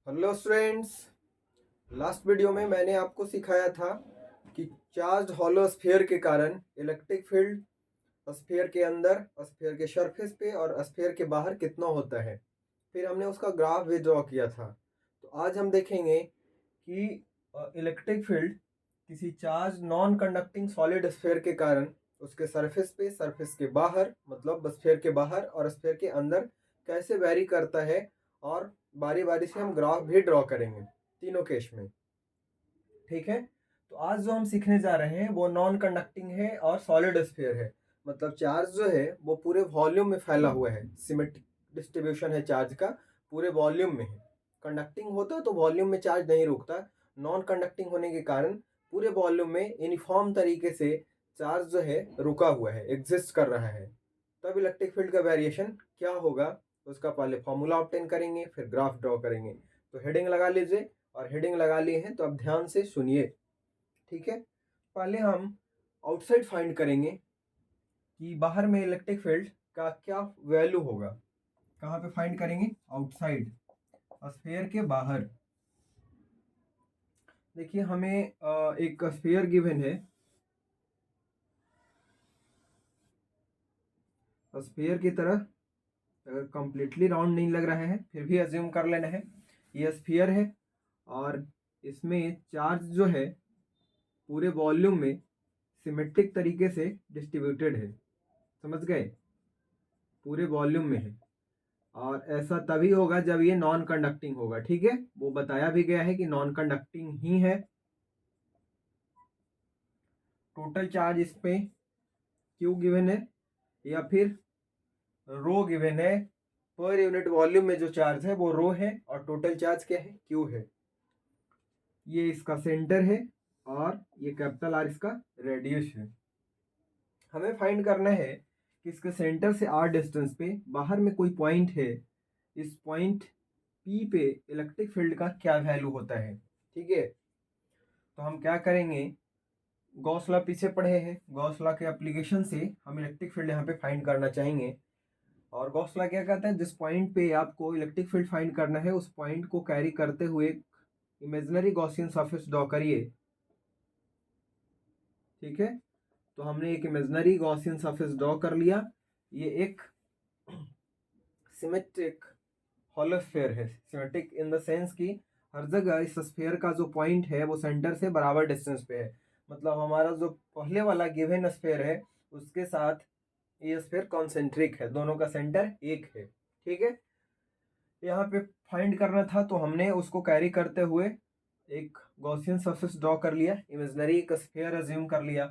Hello students. Last video में मैंने आपको सिखाया था कि चार्ज हॉलो स्फीयर के कारण इलेक्ट्रिक फील्ड स्फीयर के अंदर, स्फीयर के सरफेस पे और स्फीयर के बाहर कितना होता है। फिर हमने उसका ग्राफ भी ड्रॉ किया था। तो आज हम देखेंगे कि इलेक्ट्रिक फील्ड किसी charge non conducting solid sphere के कारण उसके सरफेस पे, सरफेस के बाहर मतलब स्फीयर के बाहर और स्फीयर के अंदर कैसे वेरी करता है। और बारी बारी से हम ग्राफ भी ड्रॉ करेंगे तीनों केस में। ठीक है, तो आज जो हम सीखने जा रहे हैं वो नॉन कंडक्टिंग है और सॉलिड स्फीयर है। मतलब चार्ज जो है वो पूरे वॉल्यूम में फैला हुआ है, सिमेट्रिक डिस्ट्रीब्यूशन है चार्ज का, पूरे वॉल्यूम में है। कंडक्टिंग होता तो वॉल्यूम में चार्ज नहीं रुकता, नॉन कंडक्टिंग होने के कारण पूरे वॉल्यूम में यूनिफॉर्म तरीके से चार्ज जो है रुका हुआ है, एग्जिस्ट कर रहा है। तब इलेक्ट्रिक फील्ड का वेरिएशन क्या होगा उसका पहले फॉर्मूला ऑब्टेन करेंगे, फिर ग्राफ ड्रॉ करेंगे। तो हेडिंग लगा लीजिए, और हेडिंग लगा लिए हैं तो अब ध्यान से सुनिए। ठीक है, पहले हम आउटसाइड फाइंड करेंगे कि बाहर में इलेक्ट्रिक फील्ड का क्या वैल्यू होगा। कहाँ पे फाइंड करेंगे? आउटसाइड, स्फीयर के बाहर। देखिए हमें एक स्फीयर गिवन है, स्फीयर की तरह अगर कंप्लीटली राउंड नहीं लग रहा है फिर भी अज्यूम कर लेना है ये स्फीयर है, और इसमें चार्ज जो है पूरे वॉल्यूम में सिमेट्रिक तरीके से डिस्ट्रीब्यूटेड है। समझ गए? पूरे वॉल्यूम में है, और ऐसा तभी होगा जब ये नॉन कंडक्टिंग होगा। ठीक है, वो बताया भी गया है कि नॉन कंडक्टिंग ही है। टोटल चार्ज इस पे क्यू गिवन है या फिर रो गिवन है। पर यूनिट वॉल्यूम में जो चार्ज है वो रो है और टोटल चार्ज क्या है? क्यू है। ये इसका सेंटर है और ये कैपिटल आर इसका रेडियस है। हमें फाइंड करना है कि इसके सेंटर से आर डिस्टेंस पे बाहर में कोई पॉइंट है, इस पॉइंट पी पे इलेक्ट्रिक फील्ड का क्या वैल्यू होता है। ठीक है, तो हम क्या करेंगे, गॉस लॉ पीछे पढ़े हैं, गॉस लॉ के एप्लीकेशन से हम इलेक्ट्रिक फील्ड यहाँ पे फाइंड करना चाहेंगे। और गॉस लॉ क्या कहता है, जिस पॉइंट पे आपको इलेक्ट्रिक फील्ड फाइंड करना है उस पॉइंट को कैरी करते हुए इमेजिनरी गॉसियन सरफेस ड्रॉ करिए। ठीक है, तो हमने एक इमेजिनरी गॉसियन सरफेस ड्रॉ कर लिया। ये एक सिमेट्रिक हॉलो स्फीयर है। सिमेट्रिक इन द सेंस कि हर जगह इस स्फीयर का जो पॉइंट है वो सेंटर से बराबर डिस्टेंस पे है। मतलब हमारा जो पहले वाला गिवन स्फीयर है उसके साथ ये स्फीयर कॉन्सेंट्रिक है, दोनों का सेंटर एक है। ठीक है, यहाँ पे फाइंड करना था तो हमने उसको कैरी करते हुए एक गॉसियन सरफेस ड्रॉ कर लिया, इमेजिनरी एक स्फीयर अज्यूम कर लिया।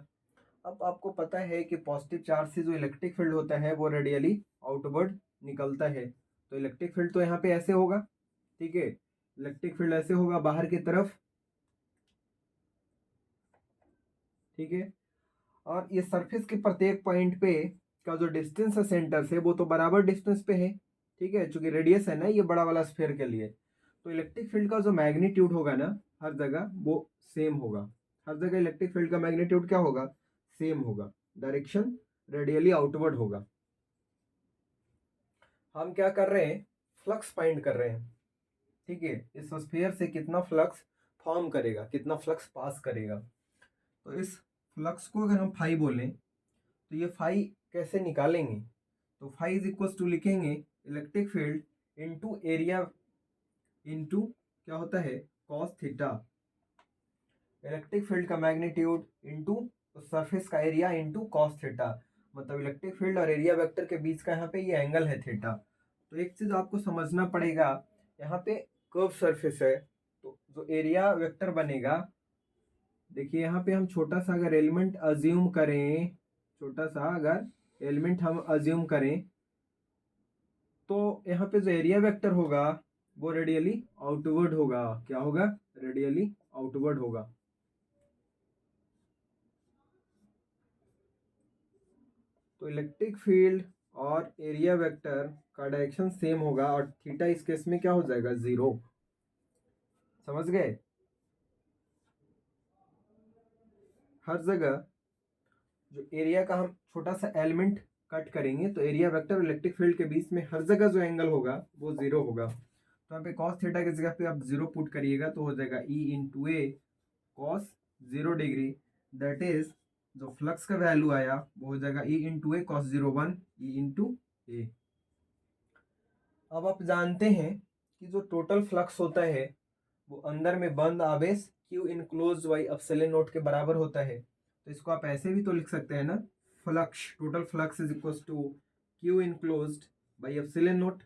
अब आपको पता है कि पॉजिटिव चार्ज से जो इलेक्ट्रिक फील्ड होता है वो रेडियली आउटवर्ड निकलता है। तो इलेक्ट्रिक फील्ड तो यहाँ पे ऐसे होगा। ठीक है, इलेक्ट्रिक फील्ड ऐसे होगा बाहर की तरफ। ठीक है, और ये सरफेस के प्रत्येक पॉइंट पे का जो डिस्टेंस है सेंटर से वो तो बराबर डिस्टेंस पे है। ठीक है, चूंकि रेडियस है ना ये बड़ा वाला स्फीयर के लिए, तो इलेक्ट्रिक फील्ड का जो मैग्नीट्यूड होगा ना हर जगह वो सेम होगा। हर जगह इलेक्ट्रिक फील्ड का मैग्नीट्यूड क्या होगा? सेम होगा, डायरेक्शन रेडियली आउटवर्ड होगा। हम क्या कर रहे हैं, फ्लक्स फाइंड कर रहे हैं। ठीक है, इस स्फीयर से कितना फ्लक्स फॉर्म करेगा, कितना फ्लक्स पास करेगा। तो इस फ्लक्स को अगर हम फाई बोलें तो ये फाई कैसे निकालेंगे, तो फाई इज इक्वल टू लिखेंगे electric field into area into क्या होता है कॉस थीटा। इलेक्ट्रिक फील्ड का मैग्नीट्यूड इनटू सरफेस का एरिया इनटू कॉस थीटा। मतलब इलेक्ट्रिक फील्ड और एरिया वेक्टर के बीच का यहाँ पे ये एंगल है थीटा। तो एक चीज आपको समझना पड़ेगा, यहाँ पे कर्व सरफेस है तो जो एरिया वेक्टर बनेगा, देखिए यहाँ पे हम छोटा सा अगर एलिमेंट अज्यूम करें, छोटा सा अगर एलिमेंट हम अज्यूम करें तो यहाँ पे जो एरिया वेक्टर होगा वो रेडियली आउटवर्ड होगा। क्या होगा? रेडियली आउटवर्ड होगा। तो इलेक्ट्रिक फील्ड और एरिया वेक्टर का डायरेक्शन सेम होगा और थीटा इस केस में क्या हो जाएगा? 0। समझ गए? हर जगह जो एरिया का हम छोटा सा एलिमेंट कट करेंगे तो एरिया वेक्टर और इलेक्ट्रिक फील्ड के बीच में हर जगह जो एंगल होगा वो 0 होगा। तो यहाँ पे कॉस थीटा की जगह पे आप 0 पुट करिएगा तो हो जाएगा E into A cos 0 degree, that is जो फ्लक्स का वैल्यू आया वो हो जाएगा E into A cos 01 E into ए। अब आप जानते हैं कि जो टोटल फ्लक्स होता है वो अंदर में बंद आवेश Q enclose by epsilon note के बराबर होता है। तो इसको आप ऐसे भी तो लिख सकते हैं ना, flux total flux is equal to Q enclosed by epsilon naught.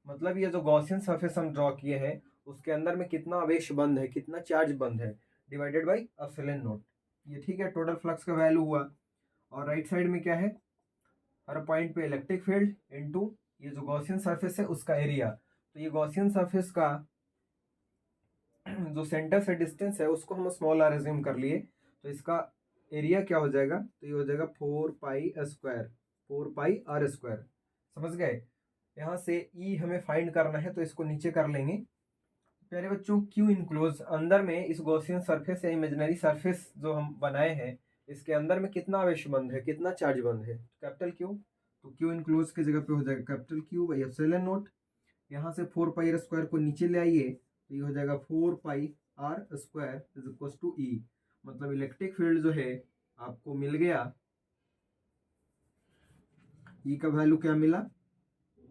मतलब ये जो गॉसियन सरफेस हम ड्रॉ किए हैं उसके अंदर में कितना आवेश बंद है, कितना चार्ज बंद है, डिवाइडेड बाई एप्सिलॉन नोट। ये ठीक है, टोटल फ्लक्स का वैल्यू हुआ। और राइट साइड में क्या है, हर पॉइंट पे इलेक्ट्रिक फील्ड इनटू ये जो गॉसियन सरफेस है उसका एरिया। तो ये गॉसियन सरफेस का जो सेंटर से डिस्टेंस है उसको हम स्मॉल आर एज्यूम कर लिए, तो इसका एरिया क्या हो जाएगा, तो ये हो जाएगा 4 pi square, 4 pi R square. समझ गए। यहाँ से ई हमें फाइंड करना है तो इसको नीचे कर लेंगे। प्यारे बच्चों, क्यू इनक्लोज अंदर में इस गॉसियन सरफेस या इमेजिनरी सरफेस जो हम बनाए हैं इसके अंदर में कितना आवेश बंद है, कितना चार्ज बंद है, कैपिटल क्यू। तो क्यू इनक्लोज की जगह पे हो जाएगा capital Q by epsilon note. यहाँ से 4 पाई आर स्क्वायर को नीचे ले आइए तो ये हो जाएगा 4 pi R square is equal to E. मतलब इलेक्ट्रिक फील्ड जो है आपको मिल गया, ई का वैल्यू क्या मिला,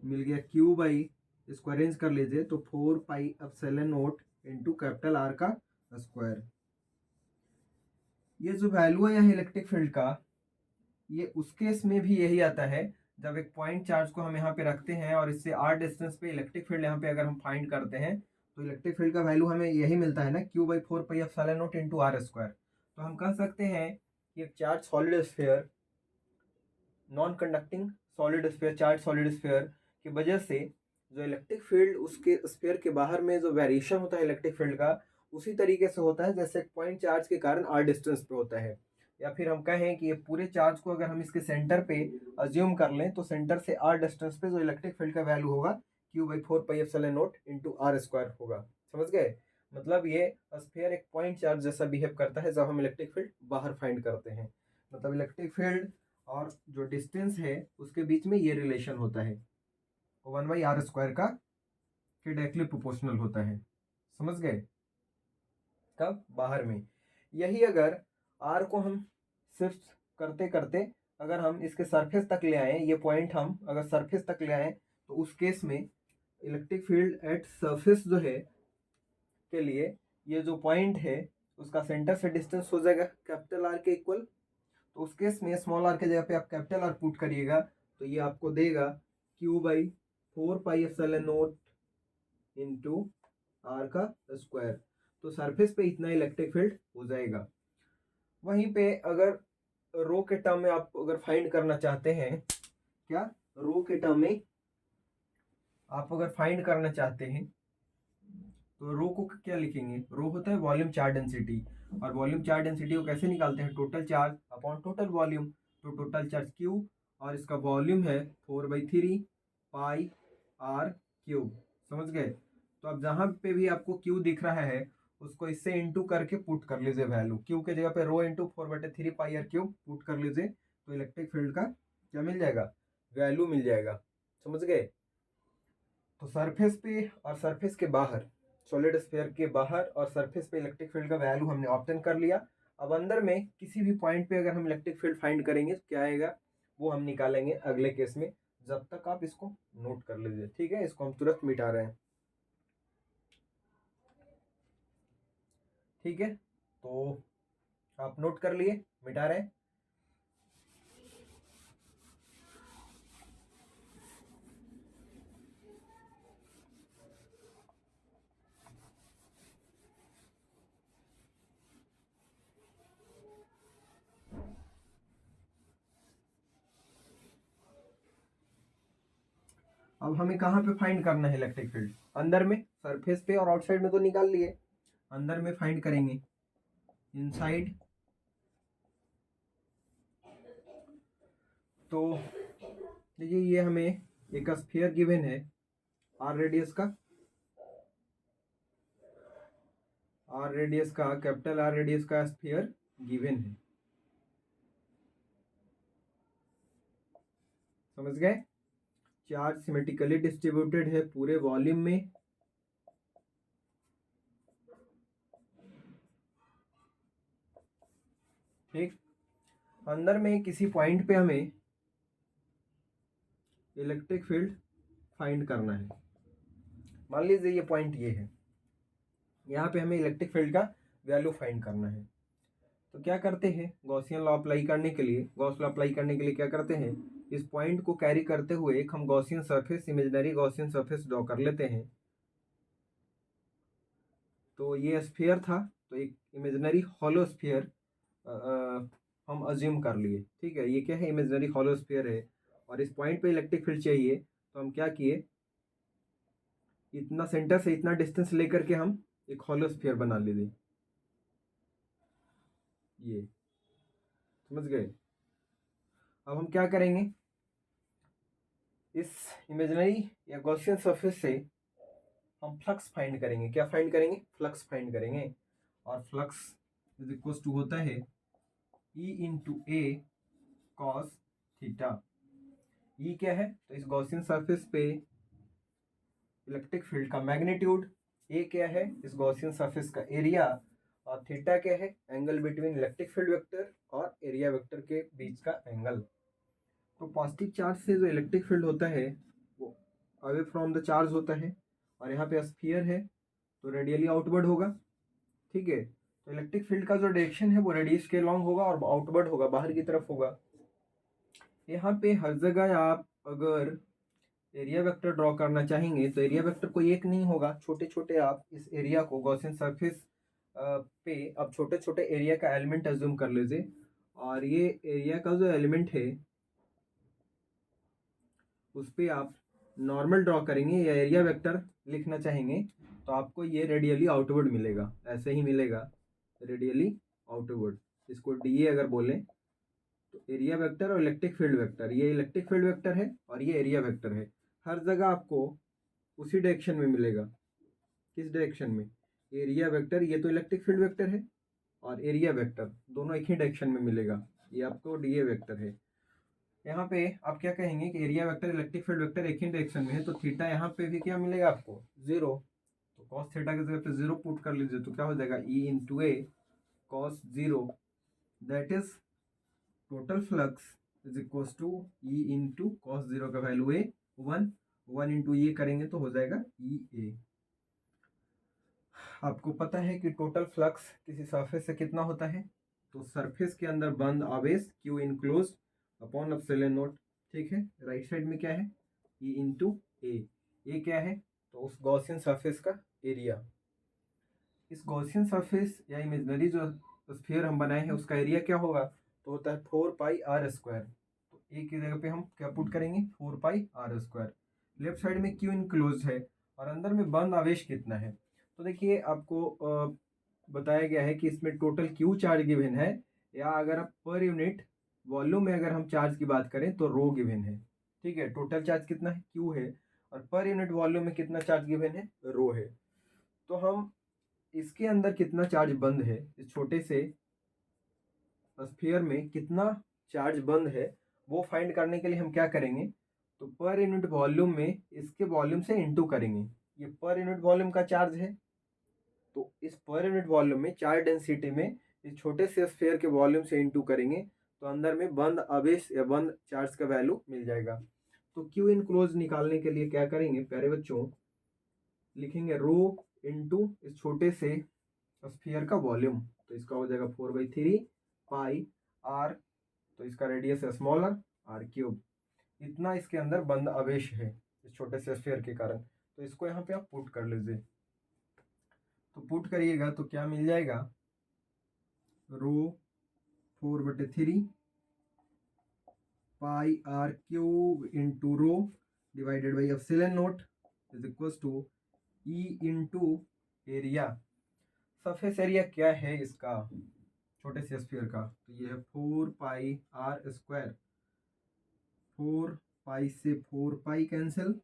मिल गया क्यू बाई, इसको अरेंज कर लीजिए तो 4 pi epsilon naught into capital R का स्क्वायर। ये जो वैल्यू है यहाँ इलेक्ट्रिक फील्ड का, ये उस केस में भी यही आता है जब एक पॉइंट चार्ज को हम यहाँ पे रखते हैं और इससे आर डिस्टेंस पे इलेक्ट्रिक फील्ड यहाँ पे अगर हम फाइंड करते हैं तो इलेक्ट्रिक फील्ड का वैल्यू हमें यही मिलता है ना, Q by 4 pi epsilon naught into R square. तो हम कह सकते हैं कि एक charge solid sphere, non conducting solid sphere, charge solid sphere की वजह से जो इलेक्ट्रिक फील्ड उसके स्फीयर के बाहर में जो वेरिएशन होता है इलेक्ट्रिक फील्ड का उसी तरीके से होता है जैसे एक पॉइंट चार्ज के कारण आर डिस्टेंस पे होता है। या फिर हम कहें कि ये पूरे चार्ज को अगर हम इसके सेंटर पे अज्यूम कर लें तो सेंटर से आर डिस्टेंस पे जो इलेक्ट्रिक फील्ड का वैल्यू होगा Q by 4 pi epsilon naught into R square होगा। समझ गए। मतलब ये स्फीयर एक पॉइंट चार्ज जैसा बिहेव करता है जब हम इलेक्ट्रिक फील्ड बाहर फाइंड करते हैं। मतलब इलेक्ट्रिक फील्ड और जो डिस्टेंस है उसके बीच में ये रिलेशन होता है, 1 बाई आर स्क्वायर का के डायरेक्टली प्रोपोर्शनल होता है। समझ गए। कब, बाहर में। यही अगर आर को हम सिर्फ करते करते अगर हम इसके सरफेस तक ले आए, ये पॉइंट हम अगर सरफेस तक ले आए तो उस केस में इलेक्ट्रिक फील्ड एट सरफेस जो है के लिए ये जो पॉइंट है उसका सेंटर से डिस्टेंस हो जाएगा कैपिटल आर के इक्वल। तो उस केस में स्मॉल आर के जगह पे आप कैपिटल आर पुट करिएगा तो ये आपको देगा Q by 4 pi epsilon naught into R का स्क्वायर। तो सरफेस पे इतना इलेक्ट्रिक फील्ड हो जाएगा। वहीं पे अगर रो के टर्म में आप अगर फाइंड करना चाहते हैं, क्या रो के टर्म में आप अगर फाइंड करना चाहते हैं तो रो को क्या लिखेंगे, रो होता है वॉल्यूम चार्ज डेंसिटी, और वॉल्यूम चार्ज डेंसिटी को कैसे निकालते हैं, total charge upon total volume. तो टोटल चार्ज क्यू और इसका वॉल्यूम है 4/3 पाई आर क्यूब। समझ गए। तो अब जहां पे भी आपको क्यू दिख रहा है उसको इससे इंटू करके पुट कर लीजिए वैल्यू, क्यू के जगह पे rho into 4/3 pi R cube put कर लीजिए तो इलेक्ट्रिक फील्ड का क्या मिल जाएगा, वैल्यू मिल जाएगा। समझ गए। तो सरफेस पे और सरफेस के बाहर, सॉलिड स्फीयर के बाहर और सरफेस पे इलेक्ट्रिक फील्ड का वैल्यू हमने ऑब्टेन कर लिया। अब अंदर में किसी भी पॉइंट पे अगर हम इलेक्ट्रिक फील्ड फाइंड करेंगे तो क्या आएगा वो हम निकालेंगे अगले केस में। जब तक आप इसको नोट कर लीजिए, ठीक है। इसको हम तुरंत मिटा रहे हैं, ठीक है। तो आप नोट कर लिए, मिटा रहे हैं। अब हमें कहाँ पे फाइंड करना है इलेक्ट्रिक फील्ड, अंदर में, सरफेस पे और आउटसाइड में तो निकाल लिए, अंदर में फाइंड करेंगे इनसाइड। तो देखिए ये हमें एक स्फीयर गिवन है आर रेडियस का, आर रेडियस का, कैपिटल आर रेडियस का स्फीयर गिवन है। समझ गए। चार्ज सिमेट्रिकली डिस्ट्रीब्यूटेड है पूरे वॉल्यूम में ठीक, अंदर में किसी पॉइंट पे हमें इलेक्ट्रिक फील्ड फाइंड करना है। मान लीजिए ये पॉइंट ये है, यहाँ पे हमें इलेक्ट्रिक फील्ड का वैल्यू फाइंड करना है। तो क्या करते हैं, गॉसियन लॉ अप्लाई करने के लिए, गॉस लॉ अप्लाई करने के लिए क्या करते हैं, इस पॉइंट को कैरी करते हुए एक हम Gaussian surface, imaginary Gaussian surface draw कर लेते हैं। तो ये स्फीयर था, तो एक इमेजिनरी हॉलो स्फीयर हम अज्यूम कर लिए। ठीक है, ये क्या है, इमेजिनरी हॉलो स्फीयर है, और इस पॉइंट पे इलेक्ट्रिक फील्ड चाहिए। तो हम क्या किए, इतना सेंटर से इतना डिस्टेंस लेकर के हम एक हॉलो स्फीयर बना लिए। ये समझ गए। अब हम क्या करेंगे, इस इमेजिनरी या गॉसियन सरफेस से हम फ्लक्स फाइंड करेंगे। क्या फाइंड करेंगे, फ्लक्स फाइंड करेंगे। और फ्लक्स इज इक्वल टू होता है E into A cos theta. ई क्या है, तो इस गॉसियन सरफेस पे इलेक्ट्रिक फील्ड का मैग्नीट्यूड, ए क्या है, इस गॉसियन सरफेस का एरिया, और थीटा क्या है, angle between electric field vector और एरिया वेक्टर के बीच का एंगल। तो पॉजिटिव चार्ज से जो इलेक्ट्रिक फील्ड होता है वो अवे फ्रॉम द चार्ज होता है, और यहाँ पे स्फीयर है तो रेडियली आउटवर्ड होगा। ठीक है, तो इलेक्ट्रिक फील्ड का जो डायरेक्शन है वो रेडियस के लॉन्ग होगा और आउटवर्ड होगा, बाहर की तरफ होगा। यहाँ पे हर जगह आप अगर एरिया वेक्टर ड्रॉ करना चाहेंगे तो एरिया वेक्टर कोई एक नहीं होगा, छोटे छोटे आप इस एरिया को गॉसियन सरफेस पे अब छोटे छोटे एरिया का एलिमेंट अज्यूम कर लीजिए, और ये एरिया का जो एलिमेंट है उस पर आप नॉर्मल ड्रॉ करेंगे या एरिया वेक्टर लिखना चाहेंगे तो आपको ये रेडियली आउटवर्ड मिलेगा, ऐसे ही मिलेगा, रेडियली आउटवर्ड। इसको डी अगर बोलें तो एरिया वेक्टर और इलेक्ट्रिक फील्ड वेक्टर, ये इलेक्ट्रिक फील्ड वेक्टर है और ये एरिया वेक्टर है, हर जगह आपको उसी डायरेक्शन में मिलेगा। किस डायरेक्शन में, एरिया वेक्टर, ये तो इलेक्ट्रिक फील्ड वेक्टर है और एरिया वेक्टर दोनों एक ही डायरेक्शन में मिलेगा, ये आपको डी ए वेक्टर है। यहाँ पे आप क्या कहेंगे कि area vector electric field vector एक ही डायरेक्शन में है, तो थीटा यहाँ पे भी क्या मिलेगा आपको, जीरो। तो कॉस थीटा की जगह पे जीरो पुट कर लीजिए, तो क्या हो जाएगा, E into A cos zero, that is total flux is equal to E into cos zero का value a one, one into ये करेंगे तो हो जाएगा ई ए। आपको पता है कि टोटल फ्लक्स किसी सरफेस से कितना होता है, तो सरफेस के अंदर बंद आवेश Q enclose upon epsilon not. ठीक है, राइट साइड में क्या है, ई इंटू ए क्या है, तो उस गॉसियन सरफेस का एरिया। इस गॉसियन सरफेस या इमेजिनरी जो स्फीयर हम बनाए हैं उसका एरिया क्या होगा, तो होता है 4πr²। तो ए की जगह पे हम क्या पुट करेंगे, 4πr²। लेफ्ट साइड में क्यू इनक्लोज है और अंदर में बंद आवेश कितना है, तो देखिए आपको बताया गया है कि इसमें टोटल क्यू चार्ज गिवन है, या अगर आप पर यूनिट वॉल्यूम में अगर हम चार्ज की बात करें तो रो गिवन है। ठीक है, टोटल चार्ज कितना है, क्यू है, और पर यूनिट वॉल्यूम में कितना चार्ज गिवन है, रो है। तो हम इसके अंदर कितना चार्ज बंद है, इस छोटे से स्फीयर में कितना चार्ज बंद है वो फाइंड करने के लिए हम क्या करेंगे, तो पर यूनिट वॉल्यूम में इसके वॉल्यूम से इनटू करेंगे। ये पर यूनिट वॉल्यूम का चार्ज है, तो इस पर यूनिट वॉल्यूम में चार्ज डेंसिटी में इस छोटे से स्फीयर के वॉल्यूम से इनटू करेंगे तो अंदर में बंद आवेश या बंद चार्ज का वैल्यू मिल जाएगा। तो क्यू इनक्लोज निकालने के लिए क्या करेंगे प्यारे बच्चों, लिखेंगे रो इनटू इस छोटे से स्फीयर का वॉल्यूम, तो इसका हो जाएगा 4/3πr, तो इसका रेडियस है स्मॉलर r³। इतना इसके अंदर बंद आवेश है इस छोटे से स्फीयर के कारण, तो इसको यहाँ पे आप पुट कर लीजिए। तो पुट करिएगा तो क्या मिल जाएगा, rho 4/3πr³ into rho divided by epsilon naught is equal to E into area. Surface area क्या है इसका छोटे से स्फीयर का, तो ये है 4πr²। 4π से 4π कैंसिल,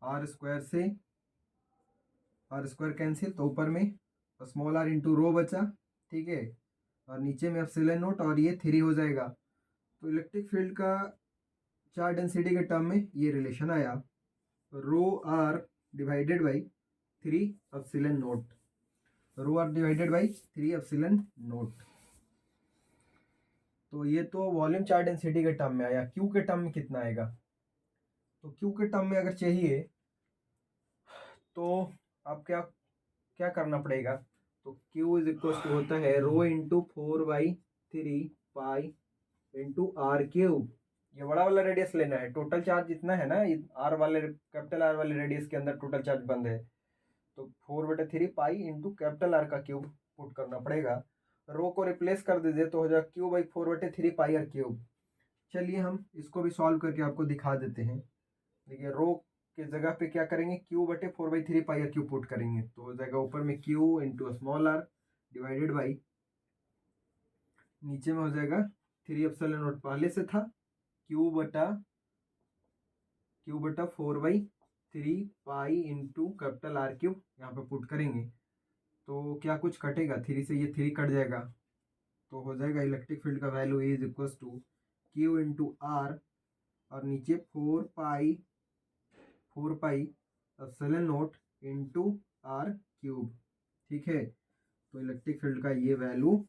r² से r² कैंसिल, तो ऊपर में स्मॉल r इंटू रो बचा। ठीक है, और नीचे में एप्सिलॉन नॉट और ये 3 हो जाएगा। तो इलेक्ट्रिक फील्ड का चार्ज डेंसिटी के टर्म में ये रिलेशन आया, rho R divided by 3 epsilon nought, rho R divided by 3 epsilon nought. तो ये तो वॉल्यूम चार्ज डेंसिटी के टर्म में आया। क्यू के टर्म में कितना आएगा? तो क्यू के टर्म में अगर चाहिए तो आप क्या क्या करना पड़ेगा? तो Q इज इक्वल टू होता है rho into 4/3 pi into R cube. ये बड़ा वाला रेडियस लेना है। टोटल चार्ज जितना है ना, आर वाले कैपिटल आर वाले रेडियस के अंदर टोटल चार्ज बंद है, तो 4/3 पाई इंटू कैपिटल आर का क्यूब पुट करना पड़ेगा। रो को रिप्लेस कर दीजिए तो हो जाएगा Q/4/3 पाई आर क्यूब। चलिए हम इसको भी सॉल्व करके आपको दिखा देते हैं। देखिए रो के जगह पे क्या करेंगे, Q/4/3 पाई आर क्यूब पुट करेंगे तो हो जाएगा ऊपर में Q into small R divided by, नीचे में हो जाएगा 3 पहले से था Q/4/3 pi into capital R cube, यहाँ पे पुट करेंगे तो क्या कुछ कटेगा, 3 से ये 3 कट जाएगा तो हो जाएगा इलेक्ट्रिक फील्ड का value is equal to Q into R और नीचे 4 pi epsilon naught into R cube. ठीक है, तो इलेक्ट्रिक फील्ड का ये वैल्यू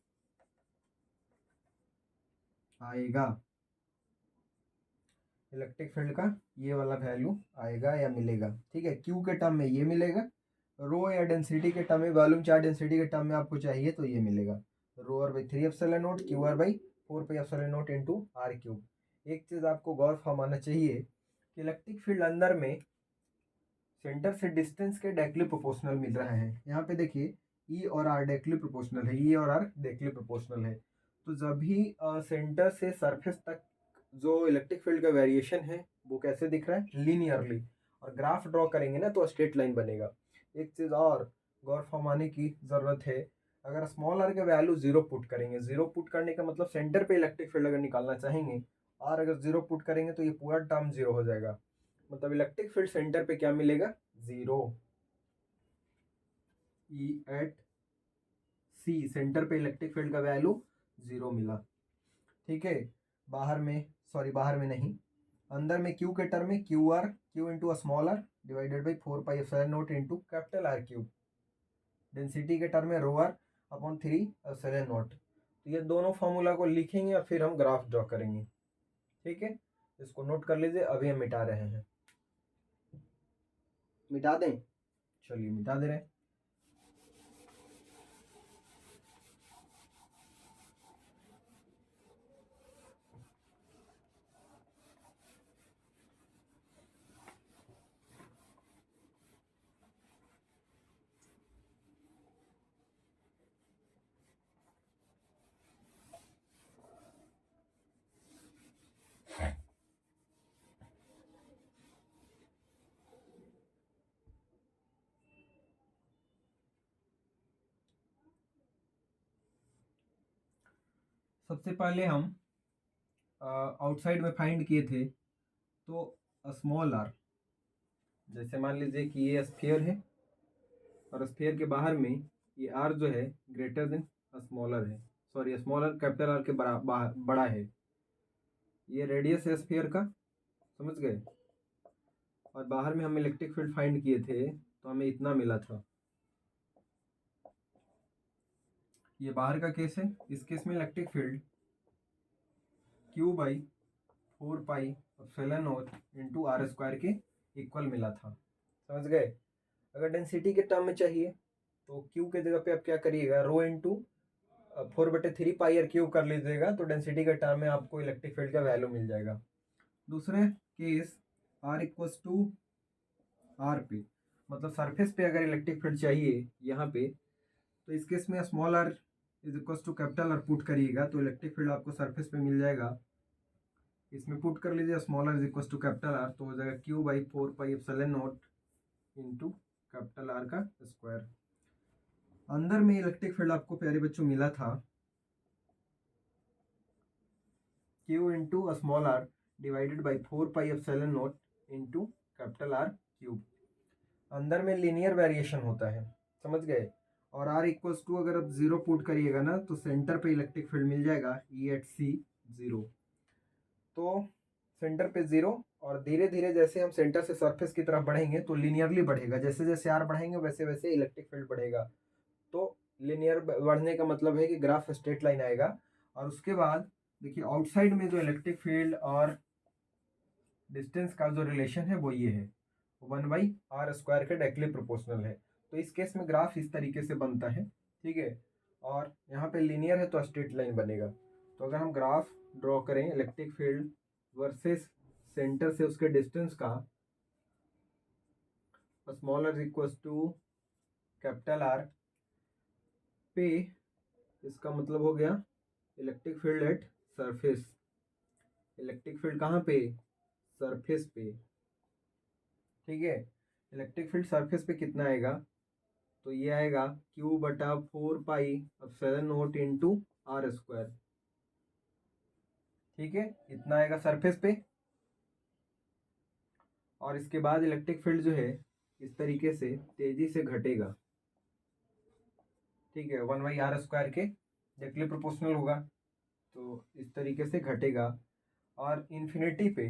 आएगा, इलेक्ट्रिक फील्ड का ये वाला वैल्यू आएगा या मिलेगा। ठीक है, क्यू के टर्म में ये मिलेगा, रो या डेंसिटी के टर्म में, वॉल्यूम चार्ज डेंसिटी के टर्म में आपको चाहिए तो ये मिलेगा ρr/3 Q/4πε0 into R cube. एक चीज़ आपको गौर फरमाना चाहिए कि इलेक्ट्रिक फील्ड अंदर में सेंटर से डिस्टेंस के डायरेक्टली प्रोपोर्शनल मिल रहा है। यहाँ पे देखिए ई और आर डायरेक्टली प्रोपोर्शनल है, ई और आर डायरेक्टली प्रोपोर्शनल है। तो जब भी सेंटर से सरफेस तक जो इलेक्ट्रिक फील्ड का वेरिएशन है वो कैसे दिख रहा है, लीनियरली। और ग्राफ ड्रॉ करेंगे ना तो स्ट्रेट लाइन बनेगा। एक चीज़ और गौर फरमाने की ज़रूरत है, अगर स्मॉल आर का वैल्यू 0 पुट करेंगे, 0 पुट करने का मतलब सेंटर पे इलेक्ट्रिक फील्ड अगर निकालना चाहेंगे और अगर 0 पुट करेंगे तो ये पूरा टर्म 0 हो जाएगा। मतलब इलेक्ट्रिक फील्ड सेंटर पे क्या मिलेगा, 0। ई एट सी सेंटर पे इलेक्ट्रिक फील्ड का वैल्यू 0 मिला। ठीक है, बाहर में नहीं, अंदर में क्यू के टर्म में Q into small R divided by 4πε0 into capital R cube. Density के टर्म में ρr/3 तो ये दोनों फॉर्मूला को लिखेंगे और फिर हम ग्राफ ड्रॉ करेंगे। ठीक है, इसको नोट कर लीजिए, अभी हम मिटा रहे हैं। मिटा दें, चलिए मिटा दे रहे हैं। सबसे पहले हम आउटसाइड में फाइंड किए थे, तो स्मॉल आर, जैसे मान लीजिए कि ये स्फीयर है और स्फीयर के बाहर में ये आर जो है ग्रेटर देन स्मॉलर है, सॉरी स्मॉलर कैपिटल आर के बड़ा है। ये रेडियस है स्फीयर का, समझ गए। और बाहर में हम इलेक्ट्रिक फील्ड फाइंड किए थे तो हमें इतना मिला था। ये बाहर का केस है, इस केस में electric field Q/4πε0 into R square के इक्वल मिला था, समझ गए। अगर डेंसिटी के टर्म में चाहिए तो Q के जगह पे आप क्या करिएगा, rho into 4/3 pi R cube कर लीजिएगा तो डेंसिटी के टर्म में आपको इलेक्ट्रिक फील्ड का वैल्यू मिल जाएगा। दूसरे case R equals to R पे, मतलब सरफेस पे अगर इलेक्ट्रिक फील्ड चाहिए यहाँ पे, तो इस केस में small are is equals to capital R put करिएगा तो इलेक्ट्रिक फील्ड आपको सरफेस पे मिल जाएगा। इसमें पुट कर लीजिए small are is equals to capital R तो हो जाएगा Q/4πε0 इंटू कैपिटल आर का स्क्वायर। अंदर में इलेक्ट्रिक फील्ड आपको प्यारे बच्चों मिला था Q into small R divided by 4πε0 into capital R cube. अंदर में लीनियर वेरिएशन होता है, समझ गए। और R इक्वल्स टू अगर आप 0 पुट करिएगा ना तो सेंटर पे इलेक्ट्रिक फील्ड मिल जाएगा E@C 0। तो सेंटर पे 0 और धीरे धीरे जैसे हम सेंटर से सरफेस की तरफ बढ़ेंगे तो लीनियरली बढ़ेगा, जैसे जैसे R बढ़ेंगे वैसे वैसे इलेक्ट्रिक फील्ड बढ़ेगा। तो लीनियर बढ़ने का मतलब है कि ग्राफ स्ट्रेट लाइन आएगा और उसके बाद देखिए आउटसाइड में जो इलेक्ट्रिक फील्ड और डिस्टेंस का जो रिलेशन है वो ये है, 1/r² के डायरेक्टली प्रोपोर्शनल है। तो इस केस में ग्राफ इस तरीके से बनता है, ठीक है। और यहाँ पे लीनियर है तो स्ट्रेट लाइन बनेगा। तो अगर हम ग्राफ ड्रॉ करें इलेक्ट्रिक फील्ड वर्सेस सेंटर से उसके डिस्टेंस का, smaller equals to capital R पे, इसका मतलब हो गया electric field at surface. Electric field कहाँ पे? सरफेस पे, ठीक है। इलेक्ट्रिक फील्ड सरफेस पे कितना आएगा? तो ये आएगा Q/4πε0 इंटू r², ठीक है। इतना आएगा सरफेस पे। और इसके बाद इलेक्ट्रिक फील्ड जो है इस तरीके से तेजी से घटेगा, ठीक है। 1/r² के डायरेक्टली प्रोपोर्शनल होगा, तो इस तरीके से घटेगा। और इन्फिनिटी पे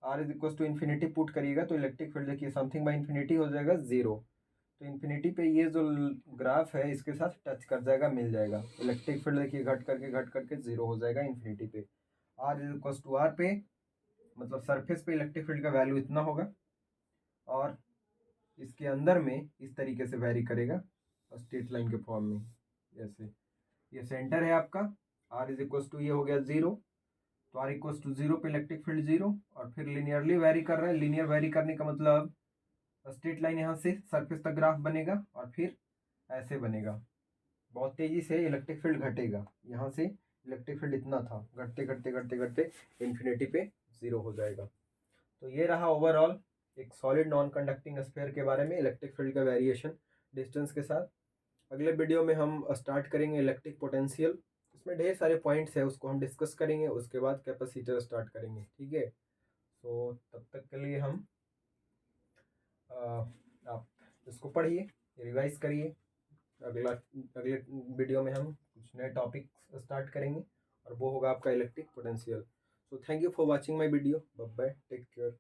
r=इन्फिनिटी पुट करिएगा तो इलेक्ट्रिक फील्ड देखिए समथिंग बाय इन्फिनिटी हो जाएगा 0। तो इन्फिनिटी पे ये जो ग्राफ है इसके साथ टच कर जाएगा, मिल जाएगा। इलेक्ट्रिक फील्ड देखिए घट करके 0 हो जाएगा इन्फिनिटी पे। r पे मतलब सरफेस पे इलेक्ट्रिक फील्ड का वैल्यू इतना होगा, और इसके अंदर में इस तरीके से वेरी करेगा स्ट्रेट लाइन के फॉर्म में। जैसे ये सेंटर है आपका, r ये हो गया 0, तो r=0 पे इलेक्ट्रिक फील्ड 0, और फिर लिनियरली वेरी कर रहा है। लिनियर वेरी करने का मतलब स्ट्रेट लाइन यहाँ से सरफेस तक ग्राफ बनेगा और फिर ऐसे बनेगा। बहुत तेजी से इलेक्ट्रिक फील्ड घटेगा, यहाँ से इलेक्ट्रिक फील्ड इतना था, घटते घटते घटते घटते इन्फिनिटी पे 0 हो जाएगा। तो ये रहा ओवरऑल एक सॉलिड नॉन कंडक्टिंग स्फीयर के बारे में इलेक्ट्रिक फील्ड का वेरिएशन डिस्टेंस के साथ। अगले वीडियो में हम स्टार्ट करेंगे इलेक्ट्रिक पोटेंशियल। इसमें ढेर सारे पॉइंट्स है, उसको हम डिस्कस करेंगे। उसके बाद कैपेसिटर स्टार्ट करेंगे, ठीक है। तो तब तक के लिए हम आप इसको पढ़िए, रिवाइज करिए। अगले वीडियो में हम कुछ नए टॉपिक स्टार्ट करेंगे और वो होगा आपका electric potential. So thank you for watching my video. Bye bye, take care.